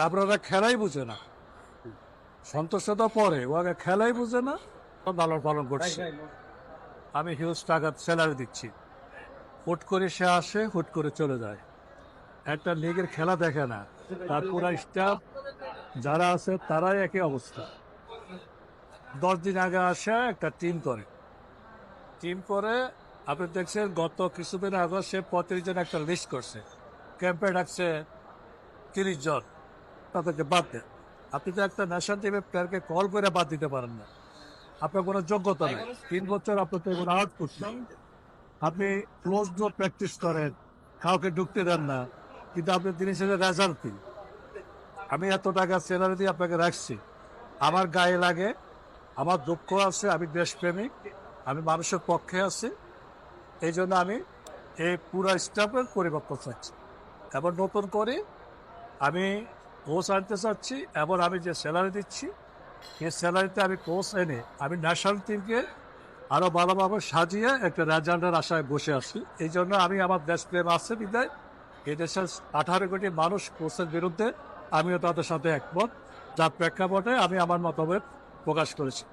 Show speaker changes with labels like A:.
A: আপনারা খেলাই বুঝে না, সন্তুষ্টতা পরে ও আগে খেলাই বুঝে না। লালন পালন করছে, আমি হিউজ টাকার স্যালারি দিচ্ছি, হুট করে সে আসে, হুট করে চলে যায়, একটা লিগের খেলা দেখে না। তার পুরা স্টাফ যারা আছে তারাই একই অবস্থা। 10 দিন আগে আসে একটা টিম করে আপনি দেখছেন গত কিছুদিন আগে সে 35 জন একটা লিস্ট করছে, ক্যাম্পে ডাকছে 30 জন, তাদেরকে বাদ দেন। আপনি তো একটা ন্যাশনাল টিমের প্লেয়ারকে কল করে বাদ দিতে পারেন না, আপনার কোনো যোগ্যতা নেই। 3 বছর আপনার তো এগুলো আউট করছেন, আপনি ক্লোজ ডোর প্র্যাকটিস করেন, কাউকে ঢুকতে দেন না, কিন্তু আপনি জিনিসের রেজাল্ট দিন। আমি এত টাকা স্যালারি দিয়ে আপনাকে রাখছি, আমার গায়ে লাগে, আমার দুঃখ আছে, আমি দেশপ্রেমিক, আমি মানুষের পক্ষে আছি। এই জন্য আমি এই পুরো স্টাফের পরিবর্তন চাচ্ছি এবং নতুন করে আমি কোচ আনতে চাচ্ছি। এবং আমি যে স্যালারি দিচ্ছি এই স্যালারিতে আমি কোচ এনে আমি ন্যাশনাল টিমকে আরো ভালোভাবে সাজিয়ে একটা রেজাল্টের আশায় বসে আছি। এই জন্য আমি আমার দেশপ্রেম আছে বিদায় এই দেশের 18 কোটি মানুষ কোচের বিরুদ্ধে, আমিও তাদের সাথে একমত, যার প্রেক্ষাপটে আমি আমার মতামত প্রকাশ করেছি।